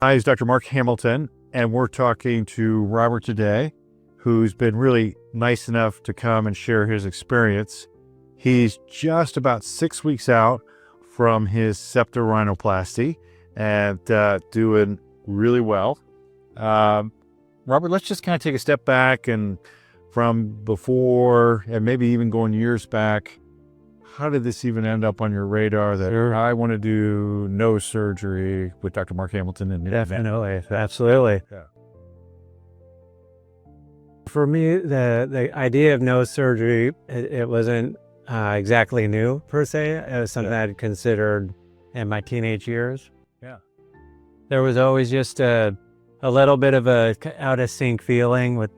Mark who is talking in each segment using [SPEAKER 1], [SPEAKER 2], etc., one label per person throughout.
[SPEAKER 1] Hi, it's Dr. Mark Hamilton, and we're talking to Robert today, who's been really nice enough to come and share his experience. He's just about 6 weeks out from his septorhinoplasty and doing really well. Robert, let's just kind of take a step back and from before and maybe even going years back, how did this even end up on your radar that I want to do nose surgery with Dr. Mark Hamilton? And
[SPEAKER 2] Definitely, absolutely.
[SPEAKER 1] Yeah.
[SPEAKER 2] For me, the idea of nose surgery, it wasn't exactly new per se. It was something I'd considered in my teenage years.
[SPEAKER 1] Yeah.
[SPEAKER 2] There was always just a little bit of a out of sync feeling with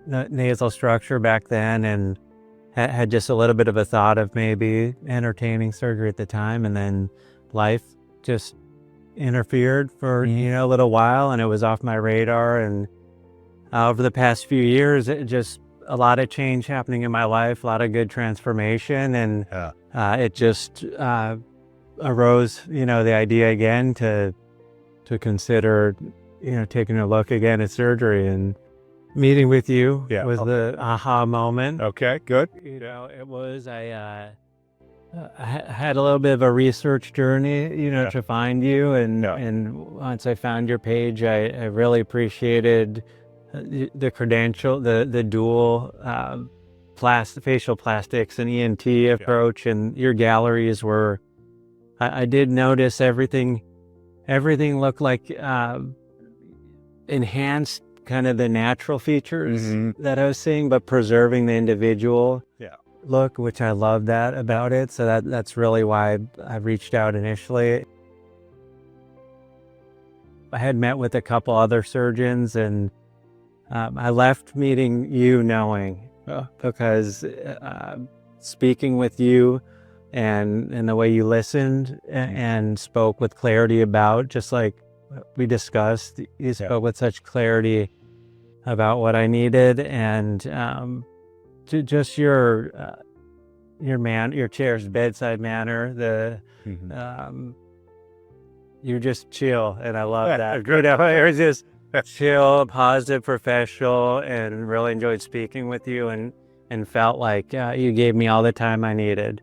[SPEAKER 2] nasal structure back then, and had just a little bit of a thought of maybe entertaining surgery at the time, and then life just interfered for a little while, and it was off my radar. And over the past few years, it just a lot of change happening in my life, a lot of good transformation, and it just arose, the idea again to consider, taking a look again at surgery. And meeting with you was the aha moment.
[SPEAKER 1] Okay, good.
[SPEAKER 2] It was, I had a little bit of a research journey, to find you. And once I found your page, I really appreciated the credential, the dual facial plastics and ENT approach. And your galleries were, I did notice everything looked like enhanced kind of the natural features that I was seeing, but preserving the individual look, which I love that about it. So that's really why I reached out initially. I had met with a couple other surgeons, and I left meeting you knowing, because speaking with you and the way you listened and spoke with clarity about, just like we discussed, you spoke with such clarity about what I needed, and just your chair's bedside manner, you're just chill, and I love that. It was just chill, positive, professional, and really enjoyed speaking with you, and felt like you gave me all the time I needed.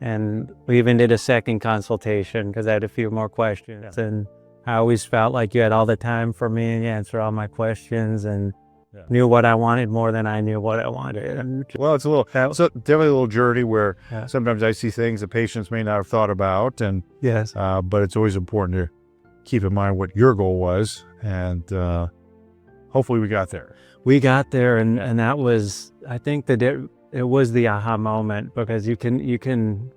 [SPEAKER 2] And we even did a second consultation because I had a few more questions, and I always felt like you had all the time for me and you answered all my questions and knew what I wanted more than I knew what I wanted.
[SPEAKER 1] Well, it's definitely a little journey where sometimes I see things that patients may not have thought about, and but it's always important to keep in mind what your goal was, and hopefully we got there.
[SPEAKER 2] We got there, and that was, I think that it was the aha moment, because you can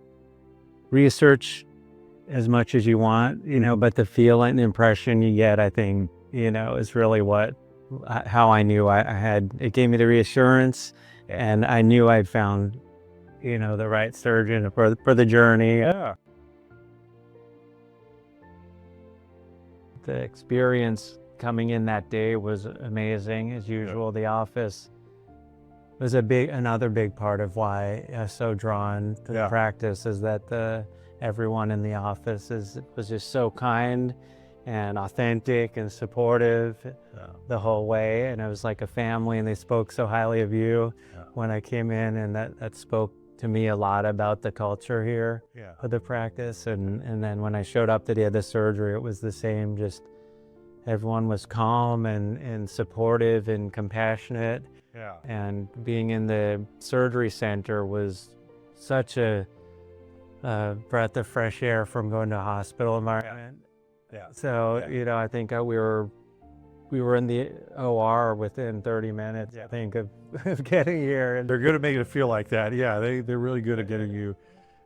[SPEAKER 2] research as much as you want, but the feeling, the impression you get, I think, is really how I knew I had, it gave me the reassurance, and I knew I'd found, the right surgeon for the journey. The experience coming in that day was amazing. As usual, the office was another big part of why I was so drawn to the practice, is that everyone in the office was just so kind and authentic and supportive the whole way. And it was like a family, and they spoke so highly of you when I came in, and that spoke to me a lot about the culture here of the practice. And then when I showed up the day of the surgery, it was the same. Just everyone was calm and supportive and compassionate. And being in the surgery center was such a breath of fresh air from going to a hospital environment. So, I think we were in the OR within 30 minutes, I think, of getting here. And
[SPEAKER 1] they're good at making it feel like that. They're really good at getting you.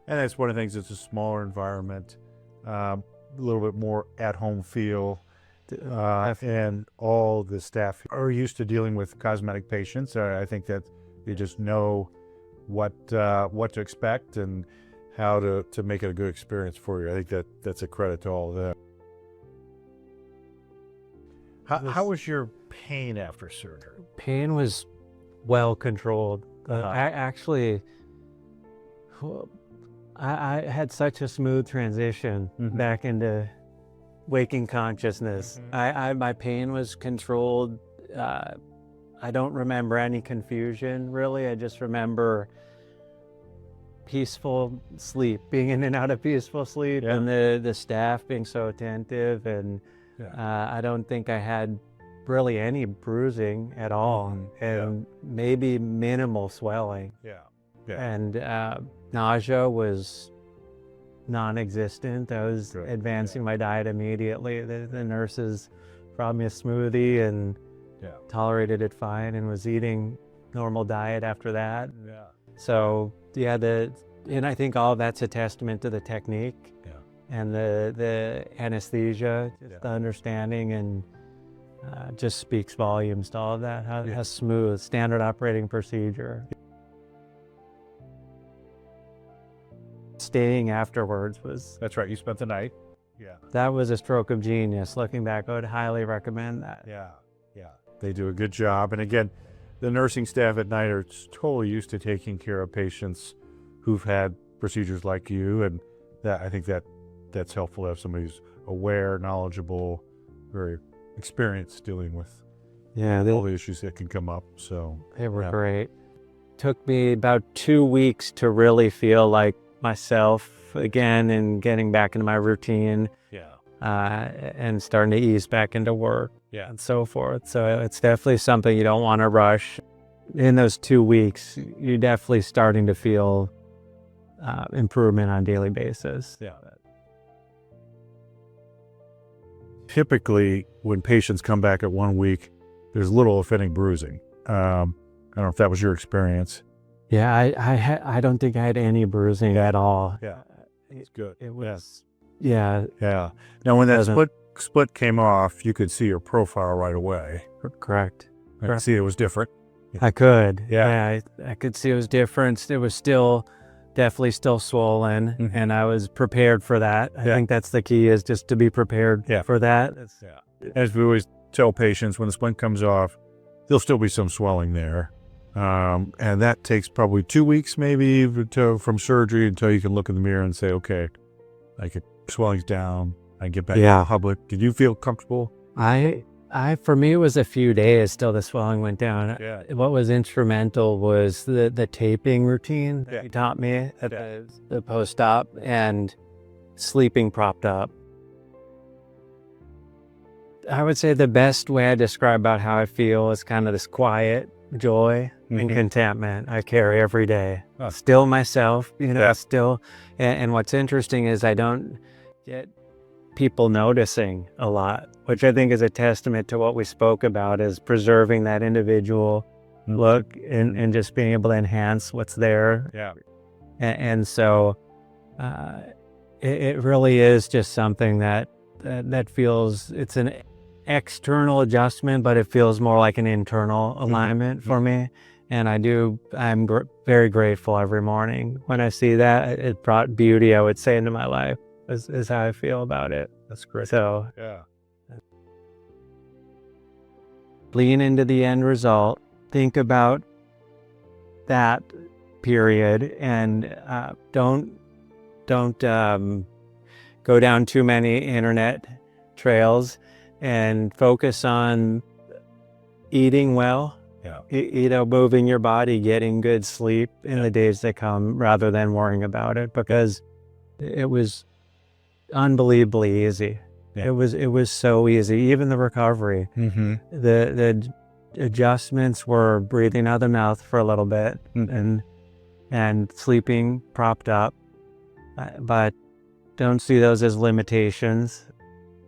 [SPEAKER 1] And that's one of the things, it's a smaller environment, a little bit more at-home feel. And all the staff are used to dealing with cosmetic patients. I think that they just know what to expect and how to make it a good experience for you. I think that's a credit to all of them. How was your pain after surgery?
[SPEAKER 2] Pain was well controlled. I had such a smooth transition back into waking consciousness. My pain was controlled. I don't remember any confusion, really. I just remember peaceful sleep, being in and out of peaceful sleep, and the staff being so attentive. And I don't think I had really any bruising at all, and maybe minimal swelling. And nausea was non-existent. I was advancing my diet immediately. The nurses brought me a smoothie and tolerated it fine, and was eating normal diet after that. So and I think all of that's a testament to the technique and the anesthesia, just the understanding, and just speaks volumes to all of that. How smooth, standard operating procedure. Staying afterwards was...
[SPEAKER 1] That's right, you spent the night.
[SPEAKER 2] That was a stroke of genius. Looking back, I would highly recommend that.
[SPEAKER 1] They do a good job. And again, the nursing staff at night are totally used to taking care of patients who've had procedures like you, and I think that's helpful to have somebody who's aware, knowledgeable, very experienced dealing with all the issues that can come up. So
[SPEAKER 2] they were great. Took me about 2 weeks to really feel like myself again and getting back into my routine. And starting to ease back into work and so forth. So it's definitely something you don't want to rush. In those 2 weeks, you're definitely starting to feel improvement on a daily basis.
[SPEAKER 1] Typically, when patients come back at 1 week, there's little, if any, bruising. I don't know if that was your experience.
[SPEAKER 2] I don't think I had any bruising at all.
[SPEAKER 1] It's good.
[SPEAKER 2] It was...
[SPEAKER 1] Now, when that split came off, you could see your profile right away.
[SPEAKER 2] Correct.
[SPEAKER 1] See, it was different.
[SPEAKER 2] I could. I could see it was different. It was definitely still swollen, and I was prepared for that. I think that's the key, is just to be prepared for that.
[SPEAKER 1] As we always tell patients, when the splint comes off, there'll still be some swelling there. And that takes probably 2 weeks maybe from surgery until you can look in the mirror and say, okay, swelling's down, I can get back to the public. Did you feel comfortable?
[SPEAKER 2] For me, it was a few days till the swelling went down. What was instrumental was the taping routine that he taught me at the post-op, and sleeping propped up. I would say the best way I describe about how I feel is kind of this quiet joy and contentment I carry every day. Still myself, still. And what's interesting is I don't get people noticing a lot, which I think is a testament to what we spoke about, is preserving that individual look and just being able to enhance what's there. And so it really is just something that feels, it's an external adjustment, but it feels more like an internal alignment for me. And I'm very grateful every morning when I see that. It brought beauty, I would say, into my life, is how I feel about it.
[SPEAKER 1] That's great.
[SPEAKER 2] So lean into the end result, think about that period, and don't go down too many internet trails, and focus on eating well, moving your body, getting good sleep in the days that come, rather than worrying about it, because it was unbelievably easy. It was so easy. Even the recovery, the adjustments were breathing out of the mouth for a little bit, and sleeping propped up, but don't see those as limitations.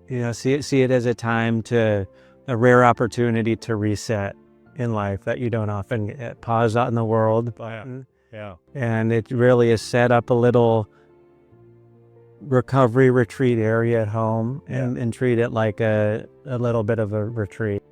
[SPEAKER 2] See it as a rare opportunity to reset in life that you don't often get. Pause out in the world button. And it really is set up a little recovery retreat area at home, and treat it like a little bit of a retreat.